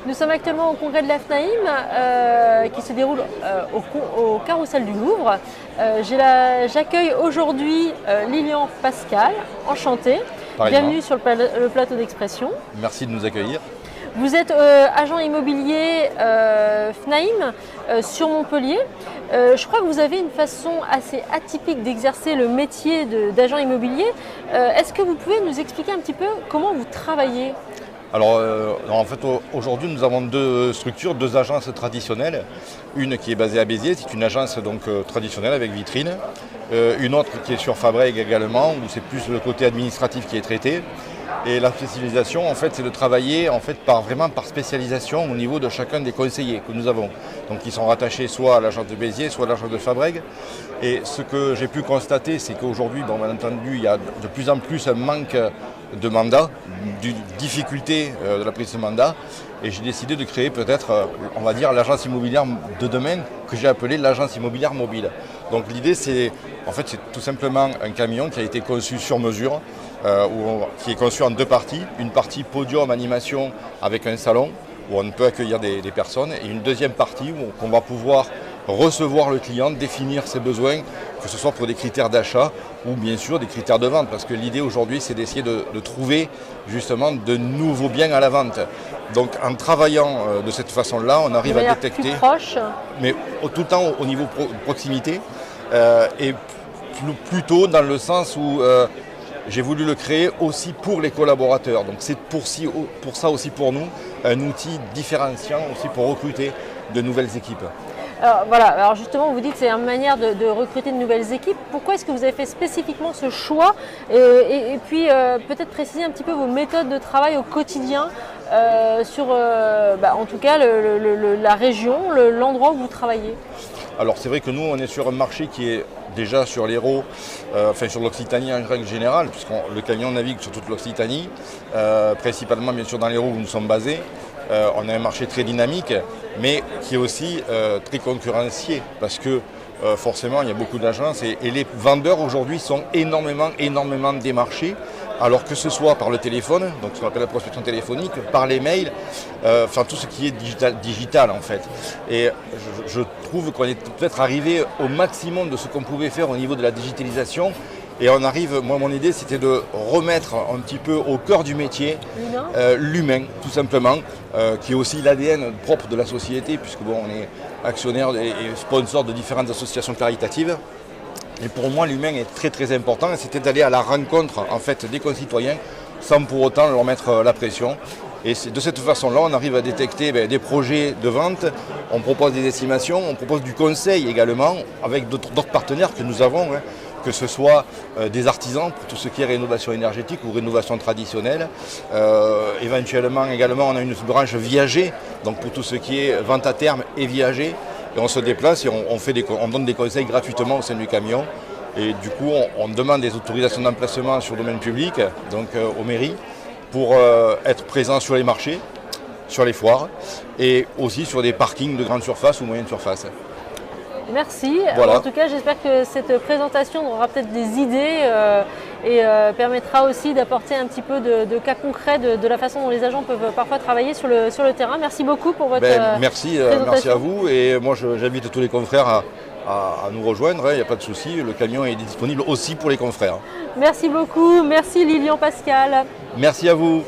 Nous sommes actuellement au congrès de la FNAIM qui se déroule au Carrousel du Louvre. J'accueille aujourd'hui Lilian Pascal, enchanté. Pareillement. Bienvenue sur le plateau d'Expression. Merci de nous accueillir. Vous êtes agent immobilier FNAIM sur Montpellier. Je crois que vous avez une façon assez atypique d'exercer le métier d'agent immobilier. Est-ce que vous pouvez nous expliquer un petit peu comment vous travaillez ? Alors en fait aujourd'hui nous avons deux structures, deux agences traditionnelles. Une qui est basée à Béziers, c'est une agence donc traditionnelle avec vitrine. Une autre qui est sur Fabrègues également, où c'est plus le côté administratif qui est traité. Et la spécialisation, en fait, c'est de travailler vraiment par spécialisation au niveau de chacun des conseillers que nous avons. Donc ils sont rattachés soit à l'agence de Béziers, soit à l'agence de Fabrègues. Et ce que j'ai pu constater, c'est qu'aujourd'hui, bien entendu, il y a de plus en plus un manque de mandats, d'une difficulté de la prise de mandat. Et j'ai décidé de créer peut-être, on va dire, l'agence immobilière de demain que j'ai appelée l'agence immobilière mobile. Donc l'idée, c'est tout simplement un camion qui a été conçu sur mesure, qui est conçu en deux parties. Une partie podium animation avec un salon où on peut accueillir des personnes et une deuxième partie où on va pouvoir recevoir le client, définir ses besoins, que ce soit pour des critères d'achat ou bien sûr des critères de vente. Parce que l'idée aujourd'hui, c'est d'essayer de trouver justement de nouveaux biens à la vente. Donc en travaillant de cette façon-là, on arrive à détecter, plus proche. Mais tout le temps au niveau proximité et plutôt dans le sens où j'ai voulu le créer aussi pour les collaborateurs. Donc c'est pour ça aussi pour nous un outil différenciant aussi pour recruter de nouvelles équipes. Alors justement, vous dites que c'est une manière de recruter de nouvelles équipes. Pourquoi est-ce que vous avez fait spécifiquement ce choix et puis peut-être préciser un petit peu vos méthodes de travail au quotidien sur en tout cas la région, l'endroit où vous travaillez. Alors c'est vrai que nous on est sur un marché qui est déjà sur l'Hérault, sur l'Occitanie en règle générale, puisque le camion navigue sur toute l'Occitanie, principalement bien sûr dans l'Hérault où nous sommes basés. On a un marché très dynamique, mais qui est aussi très concurrencié, parce que forcément il y a beaucoup d'agences et les vendeurs aujourd'hui sont énormément démarchés, alors que ce soit par le téléphone, donc ce qu'on appelle la prospection téléphonique, par les mails, tout ce qui est digital en fait. Et je trouve qu'on est peut-être arrivé au maximum de ce qu'on pouvait faire au niveau de la digitalisation. Et on arrive, moi mon idée c'était de remettre un petit peu au cœur du métier l'humain tout simplement, qui est aussi l'ADN propre de la société, puisque on est actionnaire et sponsor de différentes associations caritatives. Et pour moi l'humain est très important, et c'était d'aller à la rencontre en fait des concitoyens sans pour autant leur mettre la pression. Et de cette façon-là, on arrive à détecter des projets de vente, on propose des estimations, on propose du conseil également avec d'autres partenaires que nous avons. Que ce soit des artisans pour tout ce qui est rénovation énergétique ou rénovation traditionnelle. Éventuellement également on a une branche viager, donc pour tout ce qui est vente à terme et viager. Et on se déplace et on donne des conseils gratuitement au sein du camion. Et du coup on demande des autorisations d'emplacement sur le domaine public, donc aux mairies, pour être présent sur les marchés, sur les foires et aussi sur des parkings de grande surface ou moyenne surface. Merci. Voilà. En tout cas, j'espère que cette présentation aura peut-être des idées et permettra aussi d'apporter un petit peu de cas concrets de la façon dont les agents peuvent parfois travailler sur le terrain. Merci beaucoup pour votre merci à vous. Et moi, j'invite tous les confrères à nous rejoindre. Il n'y a pas de souci. Le camion est disponible aussi pour les confrères. Merci beaucoup. Merci Lilian Pascal. Merci à vous.